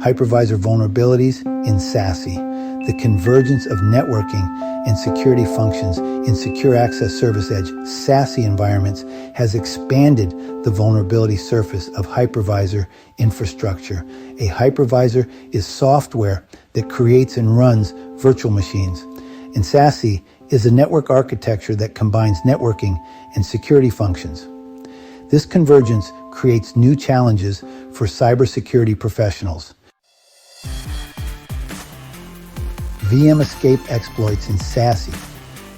Hypervisor vulnerabilities in SASE. The convergence of networking and security functions in Secure Access Service Edge SASE environments has expanded the vulnerability surface of hypervisor infrastructure. A hypervisor is software that creates and runs virtual machines. And SASE is a network architecture that combines networking and security functions. This convergence creates new challenges for cybersecurity professionals. VM escape exploits in SASE.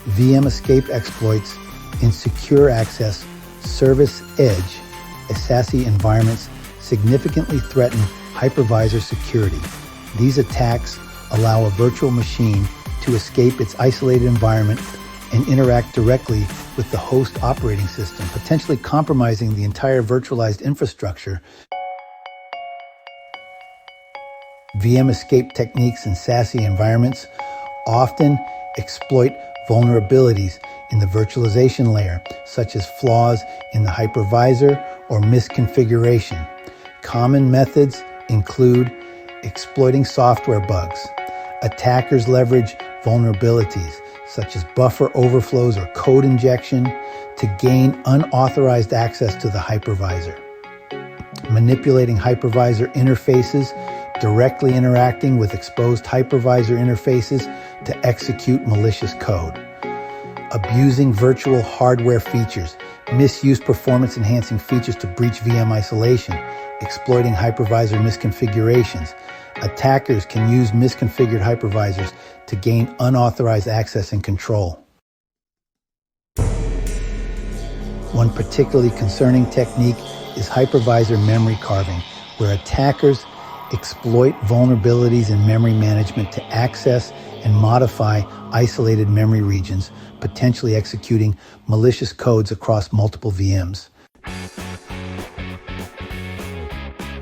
VM escape exploits in Secure Access Service Edge SASE environments significantly threaten hypervisor security. These attacks allow a virtual machine to escape its isolated environment and interact directly with the host operating system, potentially compromising the entire virtualized infrastructure. VM escape techniques in SASE environments often exploit vulnerabilities in the virtualization layer, such as flaws in the hypervisor or misconfiguration. Common methods include exploiting software bugs. Attackers leverage vulnerabilities, such as buffer overflows or code injection, to gain unauthorized access to the hypervisor. Manipulating hypervisor interfaces, directly interacting with exposed hypervisor interfaces to execute malicious code. Abusing virtual hardware features, misuse performance-enhancing features to breach VM isolation, exploiting hypervisor misconfigurations. Attackers can use misconfigured hypervisors to gain unauthorized access and control. One particularly concerning technique is hypervisor memory carving, where attackers exploit vulnerabilities in memory management to access and modify isolated memory regions, potentially executing malicious codes across multiple VMs.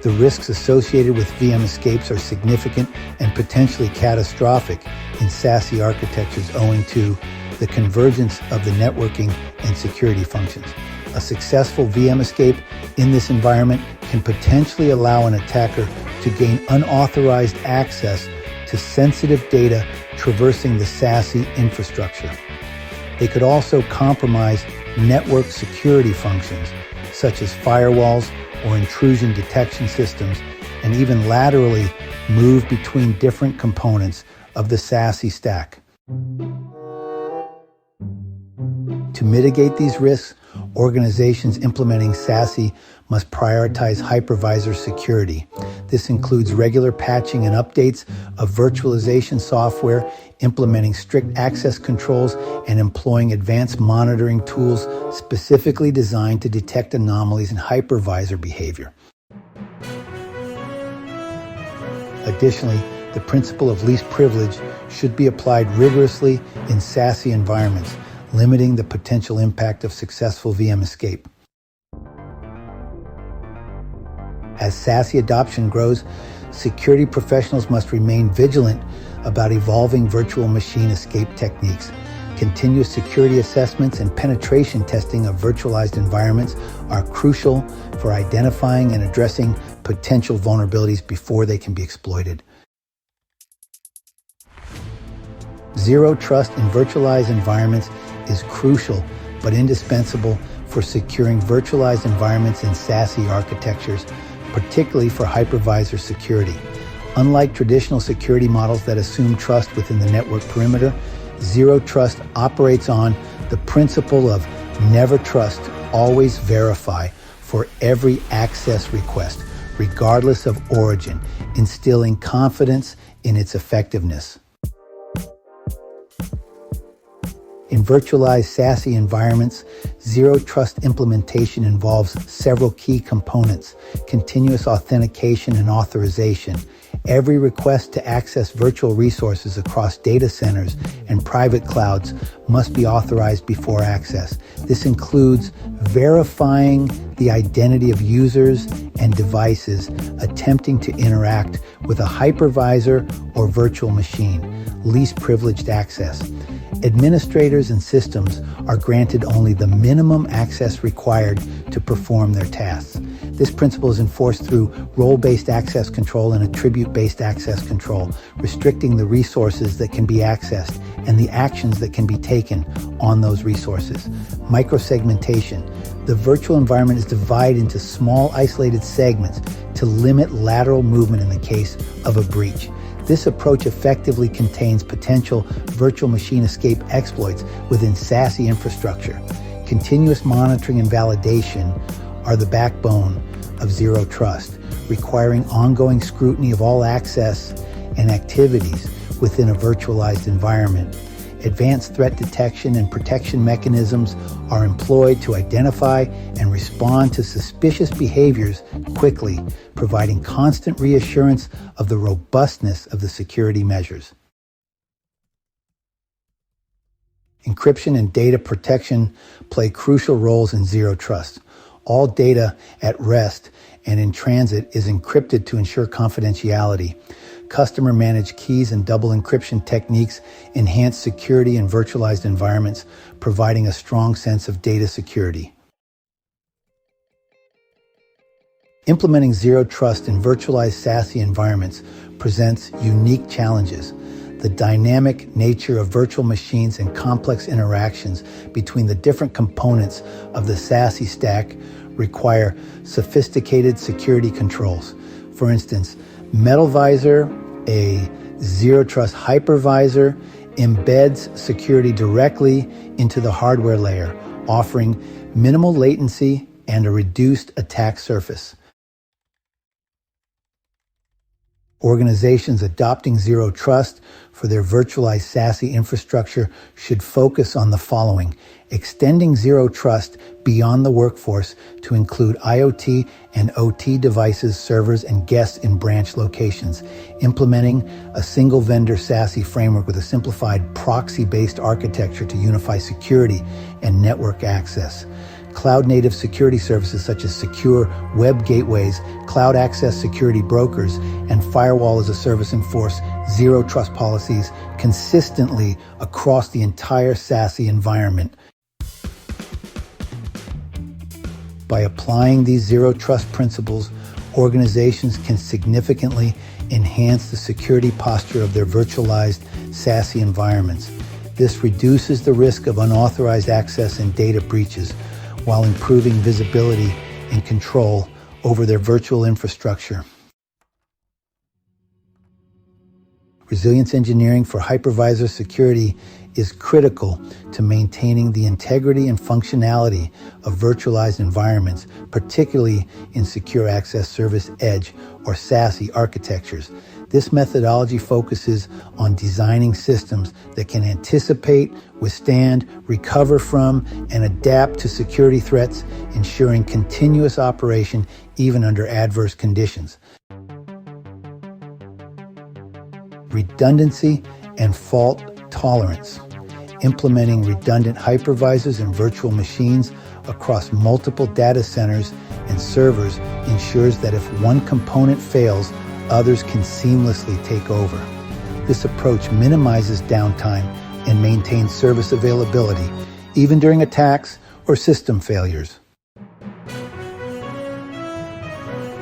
The risks associated with VM escapes are significant and potentially catastrophic in SASE architectures owing to the convergence of the networking and security functions. A successful VM escape in this environment can potentially allow an attacker to gain unauthorized access to sensitive data traversing the SASE infrastructure. They could also compromise network security functions, such as firewalls or intrusion detection systems, and even laterally move between different components of the SASE stack. To mitigate these risks, organizations implementing SASE must prioritize hypervisor security. This includes regular patching and updates of virtualization software, implementing strict access controls, and employing advanced monitoring tools specifically designed to detect anomalies in hypervisor behavior. Additionally, the principle of least privilege should be applied rigorously in SASE environments, limiting the potential impact of successful VM escape. As SASE adoption grows, security professionals must remain vigilant about evolving virtual machine escape techniques. Continuous security assessments and penetration testing of virtualized environments are crucial for identifying and addressing potential vulnerabilities before they can be exploited. Zero trust in virtualized environments is crucial but indispensable for securing virtualized environments in SASE architectures, particularly for hypervisor security. Unlike traditional security models that assume trust within the network perimeter, Zero Trust operates on the principle of never trust, always verify for every access request, regardless of origin, instilling confidence in its effectiveness. In virtualized SASE environments, Zero Trust implementation involves several key components: continuous authentication and authorization. Every request to access virtual resources across data centers and private clouds must be authorized before access. This includes verifying the identity of users and devices attempting to interact with a hypervisor or virtual machine. Least privileged access. Administrators and systems are granted only the minimum access required to perform their tasks. This principle is enforced through role-based access control and attribute-based access control, restricting the resources that can be accessed and the actions that can be taken on those resources. Microsegmentation. The virtual environment is divided into small isolated segments to limit lateral movement in the case of a breach. This approach effectively contains potential virtual machine escape exploits within SASE infrastructure. Continuous monitoring and validation are the backbone of zero trust, requiring ongoing scrutiny of all access and activities within a virtualized environment. Advanced threat detection and protection mechanisms are employed to identify and respond to suspicious behaviors quickly, providing constant reassurance of the robustness of the security measures. Encryption and data protection play crucial roles in zero trust. All data at rest and in transit is encrypted to ensure confidentiality. Customer-managed keys and double encryption techniques enhance security in virtualized environments, providing a strong sense of data security. Implementing zero trust in virtualized SASE environments presents unique challenges. The dynamic nature of virtual machines and complex interactions between the different components of the SASE stack require sophisticated security controls. For instance, Metalvisor, a zero trust hypervisor, embeds security directly into the hardware layer, offering minimal latency and a reduced attack surface. Organizations adopting zero trust for their virtualized SASE infrastructure should focus on the following: extending zero trust beyond the workforce to include IoT and OT devices, servers, and guests in branch locations, implementing a single vendor SASE framework with a simplified proxy-based architecture to unify security and network access. Cloud-native security services such as secure web gateways, cloud access security brokers, and firewall as a service enforce zero trust policies consistently across the entire SASE environment. By applying these zero trust principles, organizations can significantly enhance the security posture of their virtualized SASE environments. This reduces the risk of unauthorized access and data breaches, while improving visibility and control over their virtual infrastructure. Resilience engineering for hypervisor security is critical to maintaining the integrity and functionality of virtualized environments, particularly in secure access service edge or SASE architectures. This methodology focuses on designing systems that can anticipate, withstand, recover from, and adapt to security threats, ensuring continuous operation even under adverse conditions. Redundancy and fault tolerance. Implementing redundant hypervisors and virtual machines across multiple data centers and servers ensures that if one component fails, others can seamlessly take over. This approach minimizes downtime and maintains service availability, even during attacks or system failures.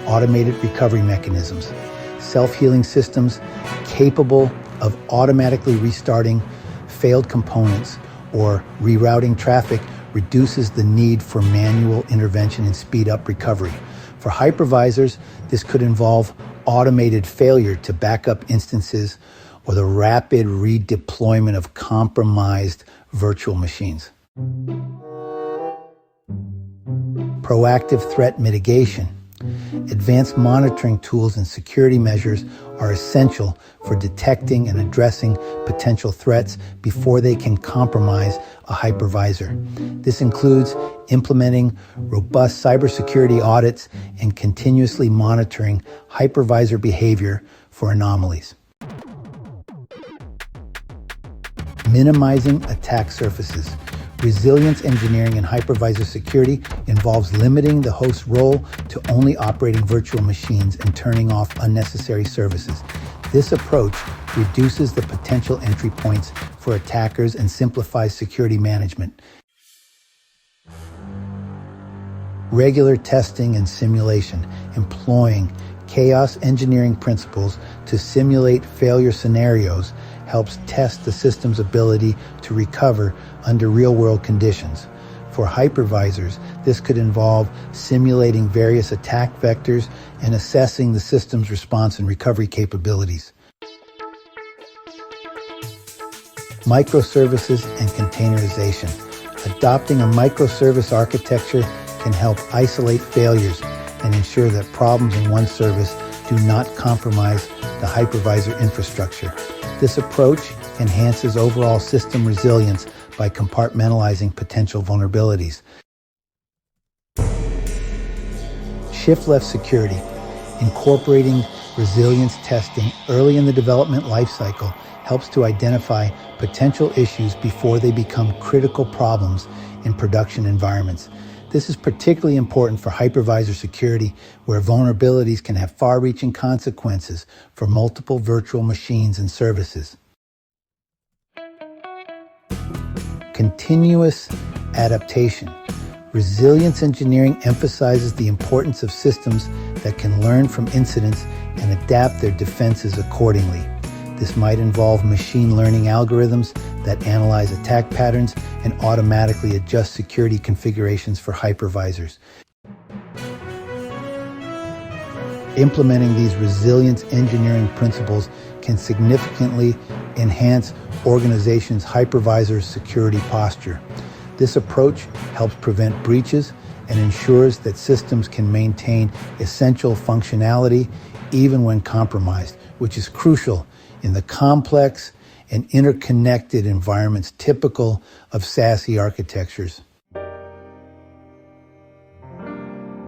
Automated recovery mechanisms. Self-healing systems capable of automatically restarting failed components or rerouting traffic reduces the need for manual intervention and speed up recovery. For hypervisors, this could involve automated failure to backup instances or the rapid redeployment of compromised virtual machines. Proactive threat mitigation. Advanced monitoring tools and security measures are essential for detecting and addressing potential threats before they can compromise a hypervisor. This includes implementing robust cybersecurity audits and continuously monitoring hypervisor behavior for anomalies. Minimizing attack surfaces. Resilience engineering in hypervisor security involves limiting the host's role to only operating virtual machines and turning off unnecessary services. This approach reduces the potential entry points for attackers, and, simplifies security management. Regular testing and simulation, employing chaos engineering principles to simulate failure scenarios, helps test the system's ability to recover under real-world conditions. For hypervisors, this could involve simulating various attack vectors and assessing the system's response and recovery capabilities. Microservices and containerization. Adopting a microservice architecture can help isolate failures and ensure that problems in one service do not compromise the hypervisor infrastructure. This approach enhances overall system resilience by compartmentalizing potential vulnerabilities. Shift-left security. Incorporating resilience testing early in the development lifecycle helps to identify potential issues before they become critical problems in production environments. This is particularly important for hypervisor security, where vulnerabilities can have far-reaching consequences for multiple virtual machines and services. Continuous adaptation. Resilience engineering emphasizes the importance of systems that can learn from incidents and adapt their defenses accordingly. This might involve machine learning algorithms that analyze attack patterns and automatically adjust security configurations for hypervisors. Implementing these resilience engineering principles can significantly enhance organizations' hypervisor security posture. This approach helps prevent breaches and ensures that systems can maintain essential functionality even when compromised, which is crucial in the complex and interconnected environments typical of SASE architectures.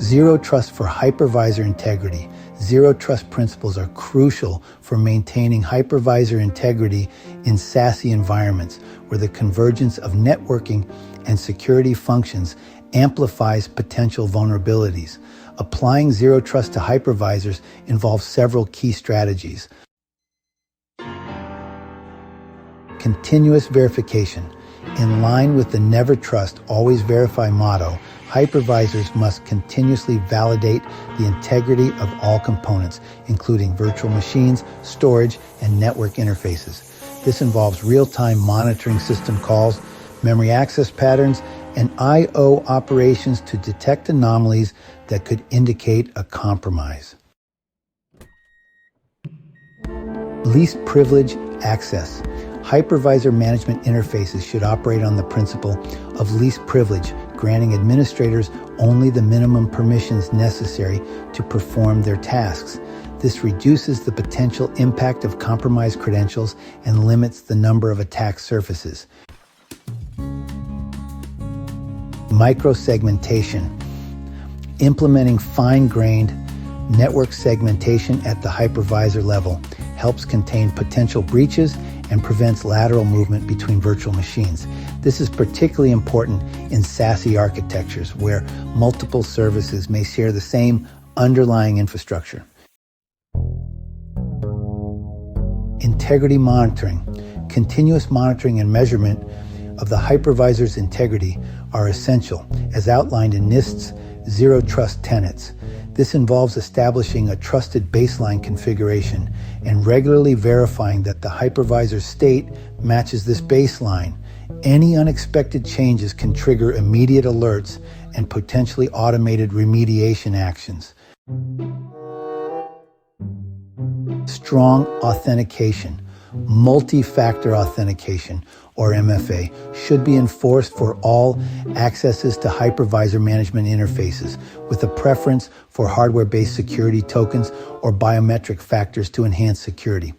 Zero trust for hypervisor integrity. Zero trust principles are crucial for maintaining hypervisor integrity in SASE environments, where the convergence of networking and security functions amplifies potential vulnerabilities. Applying zero trust to hypervisors involves several key strategies. Continuous verification. In line with the never trust, always verify motto, hypervisors must continuously validate the integrity of all components, including virtual machines, storage, and network interfaces. This involves real-time monitoring system calls, memory access patterns, and I/O operations to detect anomalies that could indicate a compromise. Least privilege access. Hypervisor management interfaces should operate on the principle of least privilege, granting administrators only the minimum permissions necessary to perform their tasks. This reduces the potential impact of compromised credentials and limits the number of attack surfaces. Microsegmentation. Implementing fine-grained network segmentation at the hypervisor level helps contain potential breaches and prevents lateral movement between virtual machines. This is particularly important in SASE architectures, where multiple services may share the same underlying infrastructure. Integrity monitoring. Continuous monitoring and measurement of the hypervisor's integrity are essential, as outlined in NIST's Zero Trust tenets. This involves establishing a trusted baseline configuration and regularly verifying that the hypervisor state matches this baseline. Any unexpected changes can trigger immediate alerts and potentially automated remediation actions. Strong authentication. Multi-factor authentication, or MFA, should be enforced for all accesses to hypervisor management interfaces, with a preference for hardware-based security tokens or biometric factors to enhance security.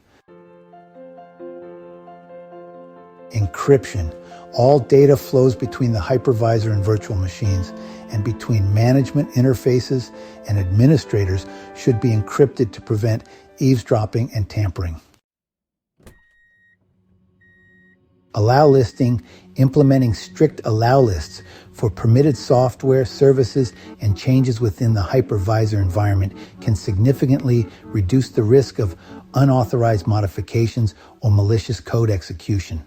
Encryption. All data flows between the hypervisor and virtual machines, and between management interfaces and administrators should be encrypted to prevent eavesdropping and tampering. Allow listing. Implementing strict allow lists for permitted software, services, and changes within the hypervisor environment can significantly reduce the risk of unauthorized modifications or malicious code execution.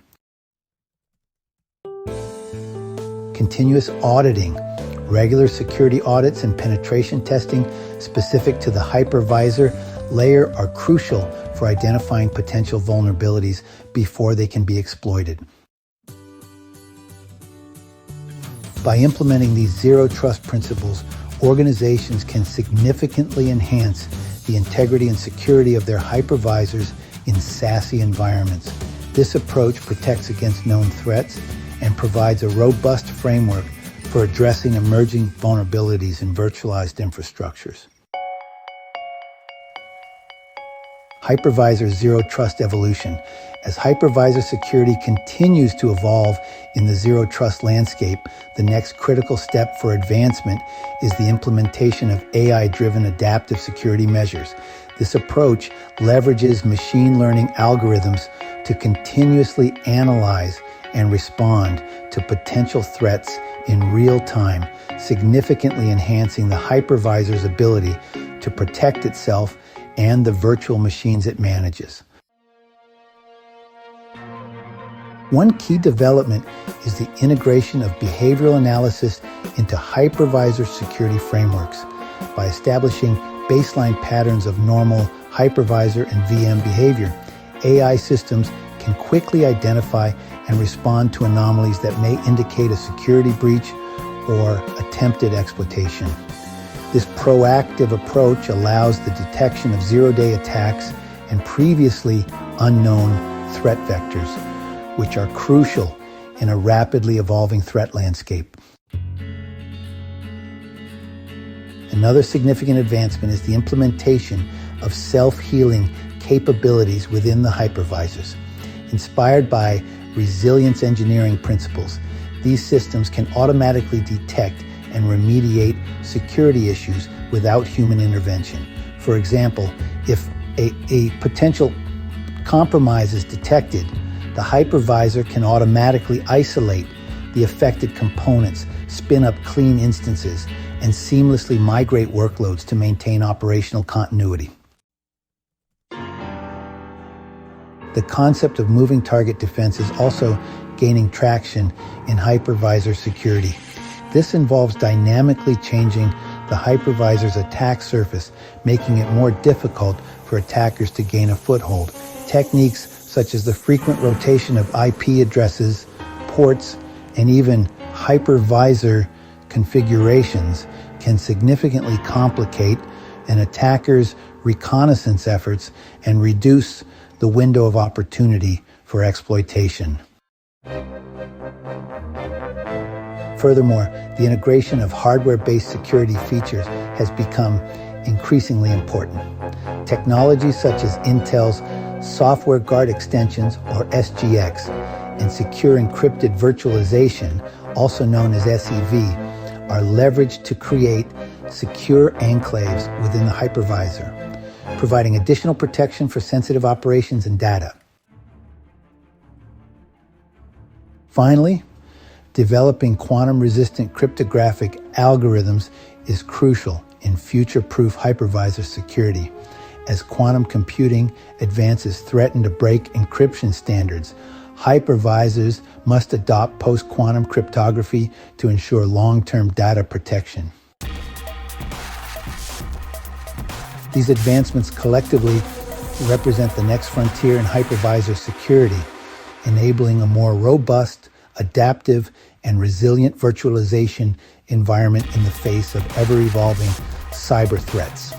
Continuous auditing. Regular security audits and penetration testing specific to the hypervisor layer are crucial for identifying potential vulnerabilities before they can be exploited. By implementing these zero trust principles, organizations can significantly enhance the integrity and security of their hypervisors in SASE environments. This approach protects against known threats and provides a robust framework for addressing emerging vulnerabilities in virtualized infrastructures. Hypervisor Zero Trust Evolution. As hypervisor security continues to evolve in the zero trust landscape, the next critical step for advancement is the implementation of AI-driven adaptive security measures. This approach leverages machine learning algorithms to continuously analyze and respond to potential threats in real time, significantly enhancing the hypervisor's ability to protect itself and the virtual machines it manages. One key development is the integration of behavioral analysis into hypervisor security frameworks. By establishing baseline patterns of normal hypervisor and VM behavior, AI systems can quickly identify and respond to anomalies that may indicate a security breach or attempted exploitation. This proactive approach allows the detection of zero-day attacks and previously unknown threat vectors, which are crucial in a rapidly evolving threat landscape. Another significant advancement is the implementation of self-healing capabilities within the hypervisors. Inspired by resilience engineering principles, these systems can automatically detect and remediate security issues without human intervention. For example, if a potential compromise is detected, the hypervisor can automatically isolate the affected components, spin up clean instances, and seamlessly migrate workloads to maintain operational continuity. The concept of moving target defense is also gaining traction in hypervisor security. This involves dynamically changing the hypervisor's attack surface, making it more difficult for attackers to gain a foothold. Techniques such as the frequent rotation of IP addresses, ports, and even hypervisor configurations can significantly complicate an attacker's reconnaissance efforts and reduce the window of opportunity for exploitation. Furthermore, the integration of hardware-based security features has become increasingly important. Technologies such as Intel's Software Guard Extensions, or SGX, and secure encrypted virtualization, also known as SEV, are leveraged to create secure enclaves within the hypervisor, providing additional protection for sensitive operations and data. Finally, developing quantum-resistant cryptographic algorithms is crucial in future-proof hypervisor security. As quantum computing advances threaten to break encryption standards, hypervisors must adopt post-quantum cryptography to ensure long-term data protection. These advancements collectively represent the next frontier in hypervisor security, enabling a more robust, adaptive, and resilient virtualization environment in the face of ever-evolving cyber threats.